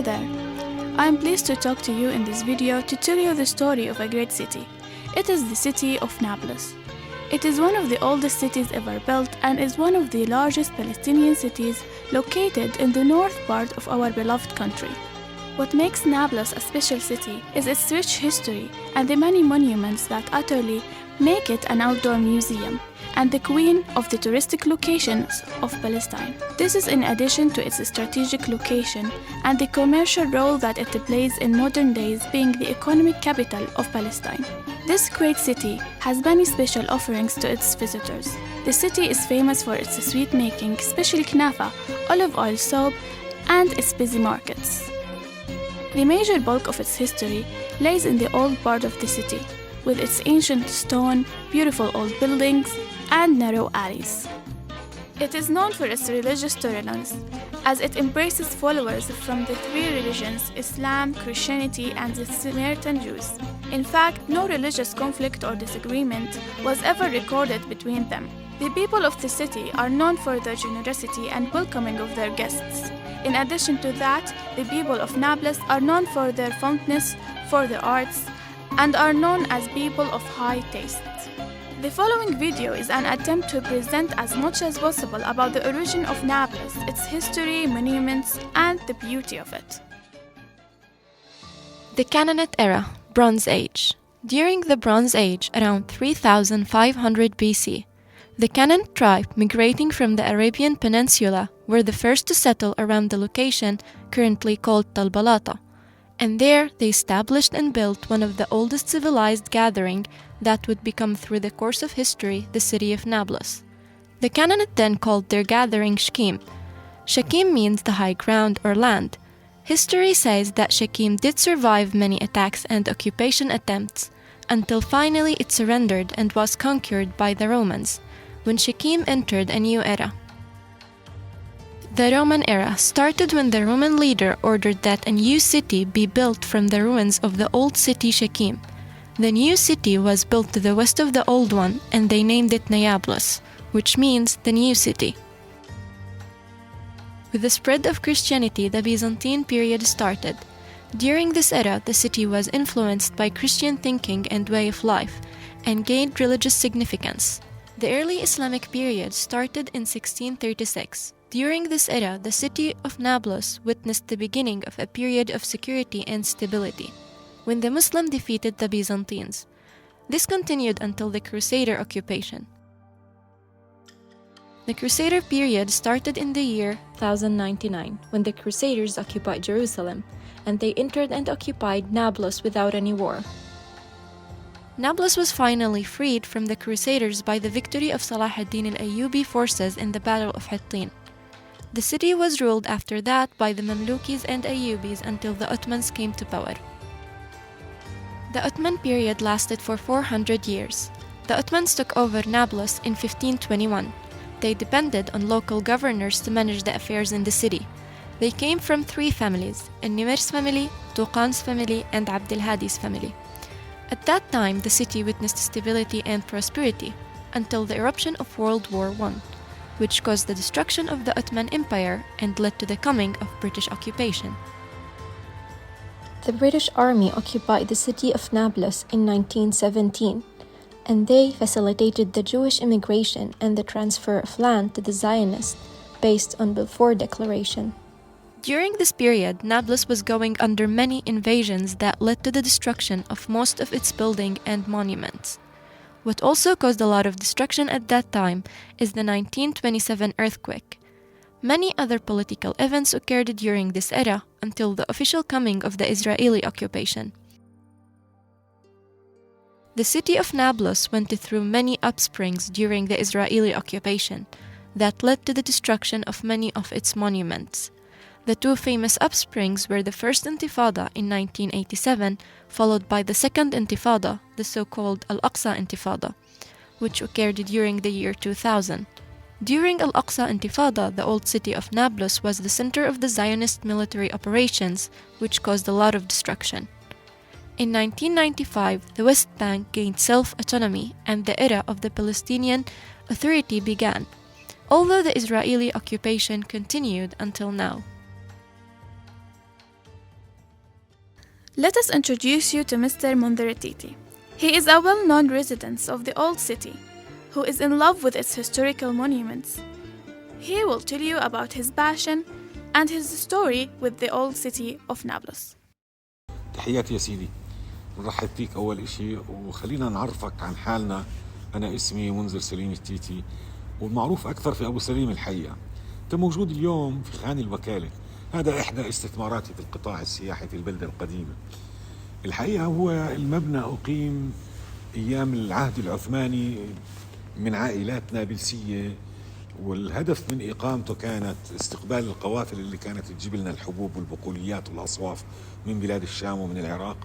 Hello there! I am pleased to talk to you in this video to tell you the story of a great city. It is the city of Nablus. It is one of the oldest cities ever built and is one of the largest Palestinian cities located in the north part of our beloved country. What makes Nablus a special city is its rich history and the many monuments that utterly make it an outdoor museum and the queen of the touristic locations of Palestine. This is in addition to its strategic location and the commercial role that it plays in modern days, being the economic capital of Palestine. This great city has many special offerings to its visitors. The city is famous for its sweet making, especially knafa, olive oil soap, and its busy markets. The major bulk of its history lays in the old part of the city, with its ancient stone, beautiful old buildings, and narrow alleys. It is known for its religious tolerance, as it embraces followers from the three religions, Islam, Christianity, and the Samaritan Jews. In fact, no religious conflict or disagreement was ever recorded between them. The people of the city are known for their generosity and welcoming of their guests. In addition to that, the people of Nablus are known for their fondness for the arts and are known as people of high taste. The following video is an attempt to present as much as possible about the origin of Nablus, its history, monuments, and the beauty of it. The Canaanite era, Bronze Age. During the Bronze Age, around 3500 BC, the Canaan tribe migrating from the Arabian Peninsula were the first to settle around the location currently called Talbalata, and there they established and built one of the oldest civilized gathering that would become through the course of history the city of Nablus. The Canaanite then called their gathering Shechem. Shechem means the high ground or land. History says that Shechem did survive many attacks and occupation attempts until finally it surrendered and was conquered by the Romans, when Shechem entered a new era. The Roman era started when the Roman leader ordered that a new city be built from the ruins of the old city Shechem. The new city was built to the west of the old one, and they named it Nablus, which means the new city. With the spread of Christianity, the Byzantine period started. During this era, the city was influenced by Christian thinking and way of life, and gained religious significance. The early Islamic period started in 1636. During this era, the city of Nablus witnessed the beginning of a period of security and stability, when the Muslims defeated the Byzantines. This continued until the Crusader occupation. The Crusader period started in the year 1099, when the Crusaders occupied Jerusalem, and they entered and occupied Nablus without any war. Nablus was finally freed from the Crusaders by the victory of Salah ad-Din al-Ayyubi forces in the Battle of Hittin. The city was ruled after that by the Mamlukis and Ayyubis until the Ottomans came to power. The Ottoman period lasted for 400 years. The Ottomans took over Nablus in 1521. They depended on local governors to manage the affairs in the city. They came from three families: An-Nimir's family, Tuqan's family, and Abd al-Hadi's family. At that time, the city witnessed stability and prosperity until the eruption of World War I, which caused the destruction of the Ottoman Empire and led to the coming of British occupation. The British Army occupied the city of Nablus in 1917, and they facilitated the Jewish immigration and the transfer of land to the Zionists based on Balfour Declaration. During this period, Nablus was going under many invasions that led to the destruction of most of its buildings and monuments. What also caused a lot of destruction at that time is the 1927 earthquake. Many other political events occurred during this era until the official coming of the Israeli occupation. The city of Nablus went through many upsprings during the Israeli occupation that led to the destruction of many of its monuments. The two famous upsprings were the First Intifada in 1987, followed by the Second Intifada, the so-called Al-Aqsa Intifada, which occurred during the year 2000. During Al-Aqsa Intifada, the old city of Nablus was the center of the Zionist military operations, which caused a lot of destruction. In 1995, the West Bank gained self-autonomy and the era of the Palestinian Authority began, although the Israeli occupation continued until now. Let us introduce you to Mr. Mundir Titi. He is a well-known resident of the old city, who is in love with its historical monuments. He will tell you about his passion and his story with the old city of Nablus. تحياتي يا سيدي، نرحب فيك أول إشي وخلينا نعرفك عن حالنا. أنا اسمي منذر سليم التيتي، والمعروف أكثر في أبو سليم الحقيقة. أنت موجود اليوم في خان الوكالة، هذا إحدى استثماراتي في القطاع السياحي في البلدة القديمة. الحقيقة هو المبنى أقيم أيام العهد العثماني من عائلات نابلسية، والهدف من إقامته كانت استقبال القوافل اللي كانت تجيب لنا الحبوب والبقوليات والأصواف من بلاد الشام ومن العراق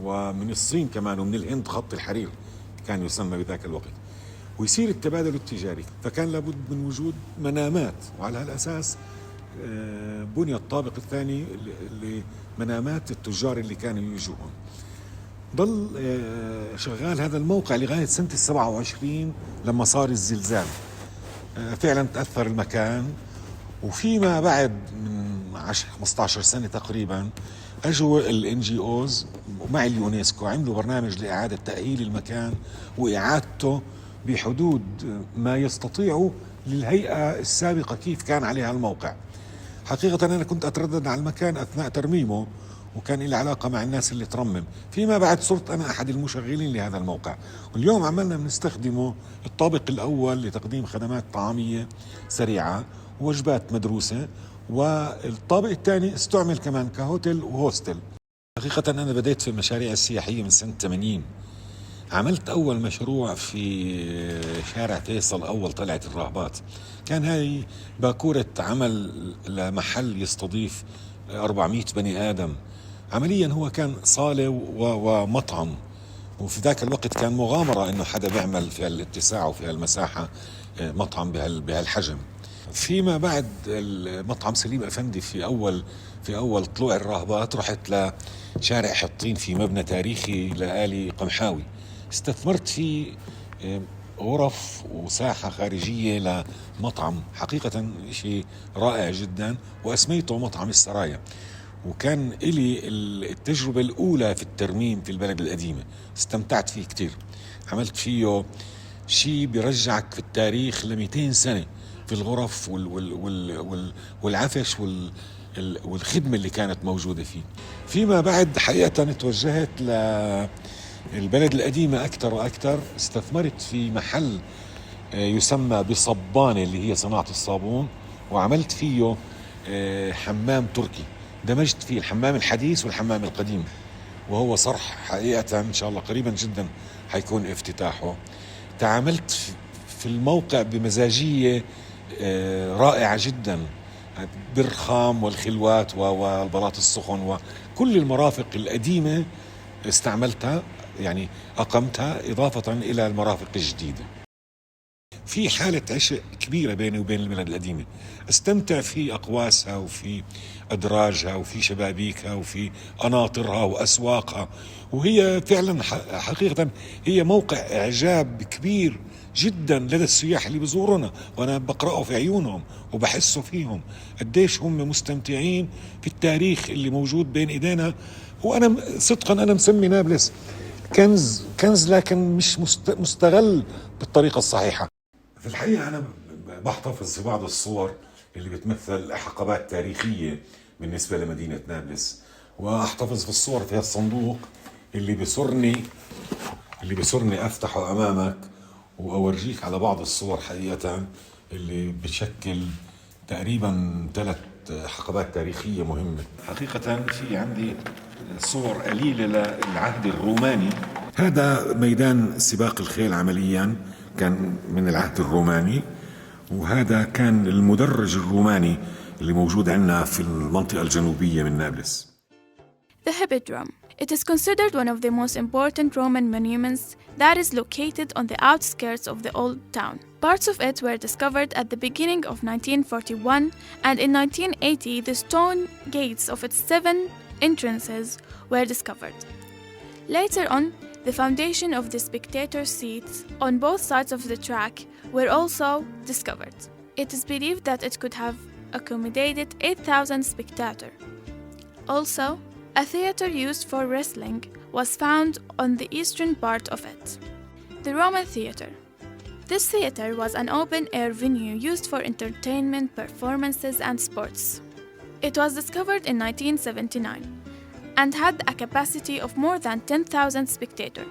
ومن الصين كمان ومن الهند. خط الحرير كان يسمى بذاك الوقت، ويصير التبادل التجاري، فكان لابد من وجود منامات، وعلى هالأساس بني الطابق الثاني لمنامات التجار اللي كانوا يجوهم. ضل شغال هذا الموقع لغاية سنة 27 لما صار الزلزال. فعلا تأثر المكان، وفيما بعد من 15 سنة تقريبا اجوا الNGOs مع اليونسكو عملوا برنامج لإعادة تأهيل المكان وإعادته بحدود ما يستطيعوا للهيئة السابقة كيف كان عليها الموقع. حقيقة أنا كنت أتردد على المكان أثناء ترميمه، وكان لي علاقة مع الناس اللي ترمم. فيما بعد صرت أنا أحد المشغلين لهذا الموقع، واليوم عملنا بنستخدمه الطابق الأول لتقديم خدمات طعامية سريعة ووجبات مدروسة، والطابق الثاني استعمل كمان كهوتل وهوستل. حقيقة أنا بديت في المشاريع السياحية من سنة 80. عملت أول مشروع في شارع فيصل، أول طلعت الراهبات. كان هاي باكورة عمل لمحل يستضيف 400 بني آدم. عمليا هو كان صالة ومطعم، وفي ذاك الوقت كان مغامرة إنه حدا بيعمل في الاتساع وفي المساحة مطعم بهالحجم. فيما بعد المطعم سليم أفندي في أول طلوع الراهبات رحت لشارع حطين في مبنى تاريخي لآلي قمحاوي، استثمرت فيه غرف وساحة خارجية لمطعم. حقيقة شيء رائع جدا، وأسميته مطعم السرايا. وكان إلي التجربة الأولى في الترميم في البلد القديمة، استمتعت فيه كتير. عملت فيه شيء بيرجعك في التاريخ ل200 سنة في الغرف والعفش والخدمة اللي كانت موجودة فيه. فيما بعد حقيقة توجهت للبلد القديمة أكثر وأكثر. استثمرت في محل يسمى بصبانة اللي هي صناعة الصابون، وعملت فيه حمام تركي، دمجت فيه الحمام الحديث والحمام القديم، وهو صرح حقيقة إن شاء الله قريبا جدا حيكون افتتاحه. تعاملت في الموقع بمزاجية رائعة جدا، بالرخام والخلوات والبلاط السخن وكل المرافق القديمة استعملتها، يعني أقمتها إضافة إلى المرافق الجديدة. في حالة عشق كبيرة بيني وبين البلد القديمة، استمتع في أقواسها وفي أدراجها وفي شبابيكها وفي أناطرها وأسواقها. وهي فعلا حقيقة هي موقع إعجاب كبير جدا لدى السياح اللي بزورنا، وأنا بقرأه في عيونهم وبحسه فيهم قديش هم مستمتعين في التاريخ اللي موجود بين إيدينا. وأنا صدقا أنا مسمي نابلس كنز لكن مش مستغل بالطريقة الصحيحة. في الحقيقة أنا بحتفظ في بعض الصور اللي بتمثل حقبات تاريخية بالنسبة لمدينة نابلس، وأحتفظ في الصور في هالصندوق اللي بيسرني أفتحه أمامك وأورجيك على بعض الصور حقيقة اللي بتشكل تقريبا 3 حقبات تاريخية مهمة. حقيقة في عندي صور قليلة للعهد الروماني. هذا ميدان سباق الخيل عمليا كان من العهد الروماني، وهذا كان المدرج الروماني اللي موجود عندنا في المنطقة الجنوبية من نابلس. The Hippodrome. It is considered one of the most important Roman monuments that is located on the outskirts of the old town. Parts of it were discovered at the beginning of 1941, and in 1980 the stone gates of its 7 entrances were discovered. Later on, the foundation of the spectator seats on both sides of the track were also discovered. It is believed that it could have accommodated 8,000 spectators. Also, A theater used for wrestling was found on the eastern part of it. The Roman Theater. This theater was an open-air venue used for entertainment, performances, and sports. It was discovered in 1979 and had a capacity of more than 10,000 spectators.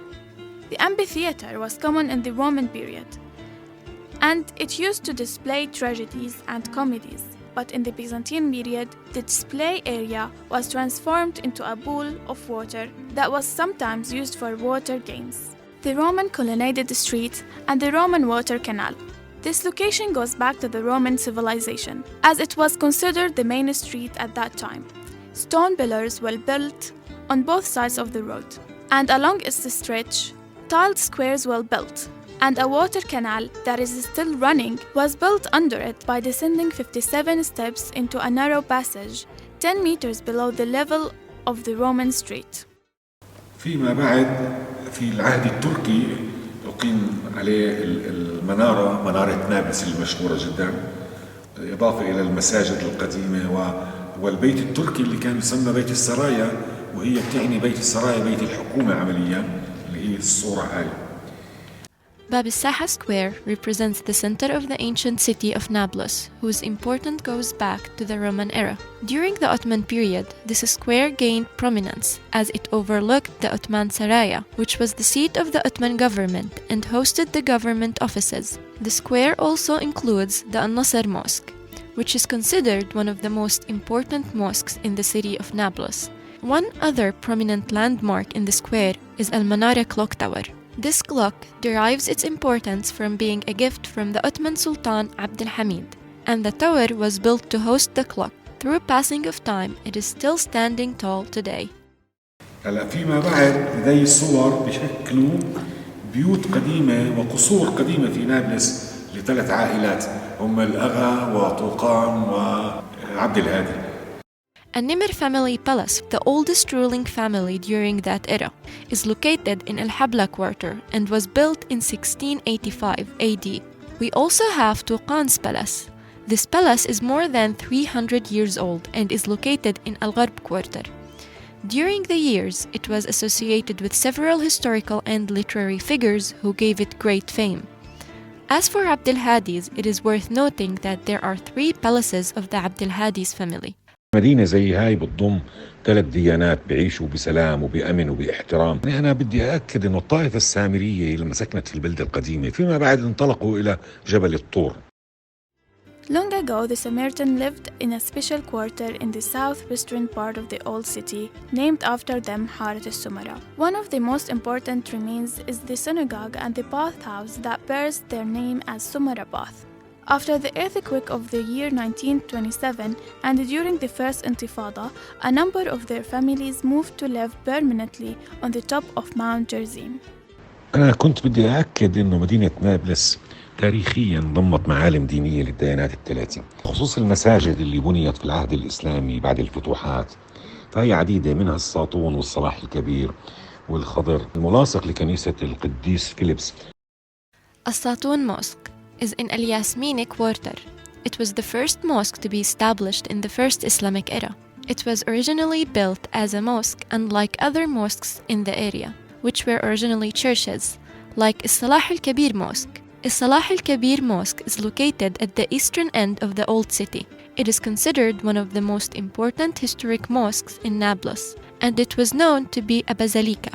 The amphitheater was common in the Roman period, and it used to display tragedies and comedies. But in the Byzantine period, the display area was transformed into a pool of water that was sometimes used for water games. The Roman colonnaded street and the Roman water canal. This location goes back to the Roman civilization, as it was considered the main street at that time. Stone pillars were built on both sides of the road, and along its stretch, tiled squares were built, and a water canal that is still running was built under it by descending 57 steps into a narrow passage 10 meters below the level of the Roman street. فيما بعد في العهد التركي أقيم عليه المنارة، منارة نابلس المشهورة جدا، إضافة إلى المساجد القديمة والبيت التركي اللي كان يسمى بيت السرايا، وهي بتعني بيت السرايا بيت الحكومة عمليا، اللي هي الصورة هاي. Bab al-Saha Square represents the center of the ancient city of Nablus, whose importance goes back to the Roman era. During the Ottoman period, this square gained prominence as it overlooked the Ottoman Saraya, which was the seat of the Ottoman government and hosted the government offices. The square also includes the An-Nasr Mosque, which is considered one of the most important mosques in the city of Nablus. One other prominent landmark in the square is Al-Manara Clock Tower. This clock derives its importance from being a gift from the Ottoman Sultan Abd al-Hamid, and the tower was built to host the clock. Through passing of time, it is still standing tall today. هلا فيما بعد هذي الصور بشكلوا بيوت قديمة وقصور قديمة في نابلس لثلاث عائلات، هم الأغا وطوقان وعبد الهادي. An-Nimr family palace, the oldest ruling family during that era, is located in Al-Habla quarter and was built in 1685 AD. We also have Touqan's palace. This palace is more than 300 years old and is located in Al-Gharb quarter. During the years, it was associated with several historical and literary figures who gave it great fame. As for Abd al-Hadi's, it is worth noting that there are 3 palaces of the Abd al-Hadi's family. مدينة زي هاي بتضم 3 ديانات بيعيشوا بسلام وبأمن وباحترام. أنا بدي أأكد إنه الطائفة السامرية لما سكنت في البلدة القديمة فيما بعد انطلقوا إلى جبل الطور. Long ago, the Samaritans lived in a special quarter in the southwestern part of the old city, named after them Harat al-Sumara. One of the most important remains is the synagogue and the bathhouse that bears their name as Sumara Bath. After the earthquake of the year 1927 and during the first Intifada, a number of their families moved to live permanently on the top of Mount Gerizim. أنا كنت بدي أأكد إنه مدينة نابلس تاريخياً ضمت معالم دينية للديانات الثلاثة، خصوص المساجد اللي بنيت في العهد الإسلامي بعد الفتوحات، فهي عديدة منها الساطون والصلاح الكبير والخضر الملاصق لكنيسة القديس فيليبس. As-Satun Mosque is in Al-Yasmini quarter. It was the first mosque to be established in the first Islamic era. It was originally built as a mosque, unlike other mosques in the area, which were originally churches, like Salah al-Kabir Mosque. Salah al-Kabir Mosque is located at the eastern end of the old city. It is considered one of the most important historic mosques in Nablus, and it was known to be a basilica,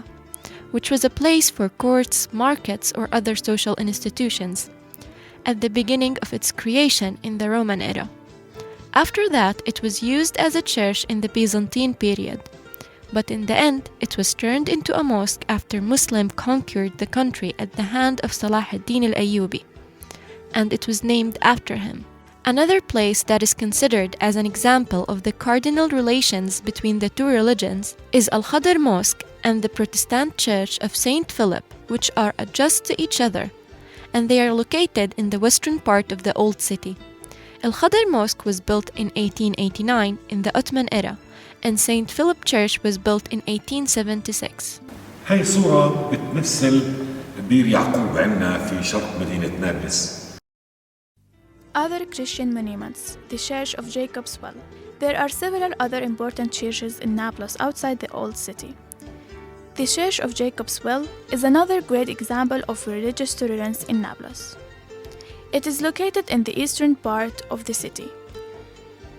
which was a place for courts, markets, or other social institutions at the beginning of its creation in the Roman era. After that, it was used as a church in the Byzantine period, but in the end, it was turned into a mosque after Muslims conquered the country at the hand of Salah ad-Din al-Ayyubi, and it was named after him. Another place that is considered as an example of the cardinal relations between the two religions is Al-Khadr Mosque and the Protestant Church of Saint Philip, which are adjacent to each other, and they are located in the western part of the old city. Al-Khadr Mosque was built in 1889 in the Ottoman era, and Saint Philip Church was built in 1876. هاي صورة بتمثل بير يعقوب عندنا في شرق مدينة نابلس. Other Christian monuments, the Church of Jacob's Well. There are several other important churches in Nablus outside the old city. The Church of Jacob's Well is another great example of religious tolerance in Nablus. It is located in the eastern part of the city.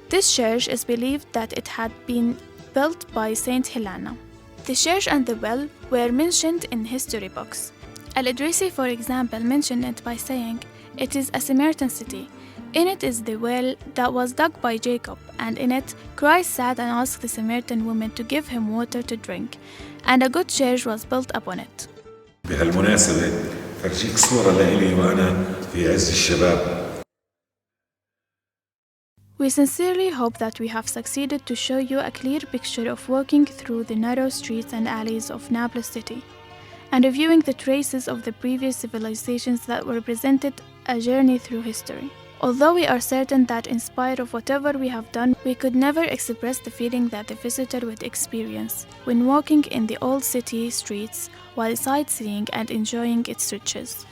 This church is believed that it had been built by Saint Helena. The church and the well were mentioned in history books. Al-Idrisi, for example, mentioned it by saying, "It is a Samaritan city. In it is the well that was dug by Jacob, and in it Christ sat and asked the Samaritan woman to give him water to drink, and a good church was built upon it." بهالمناسبة فرجيك صورة لإلي وأنا في عز الشباب. We sincerely hope that we have succeeded to show you a clear picture of walking through the narrow streets and alleys of Nablus city, and reviewing the traces of the previous civilizations that represented a journey through history. Although we are certain that in spite of whatever we have done, we could never express the feeling that the visitor would experience when walking in the old city streets while sightseeing and enjoying its riches.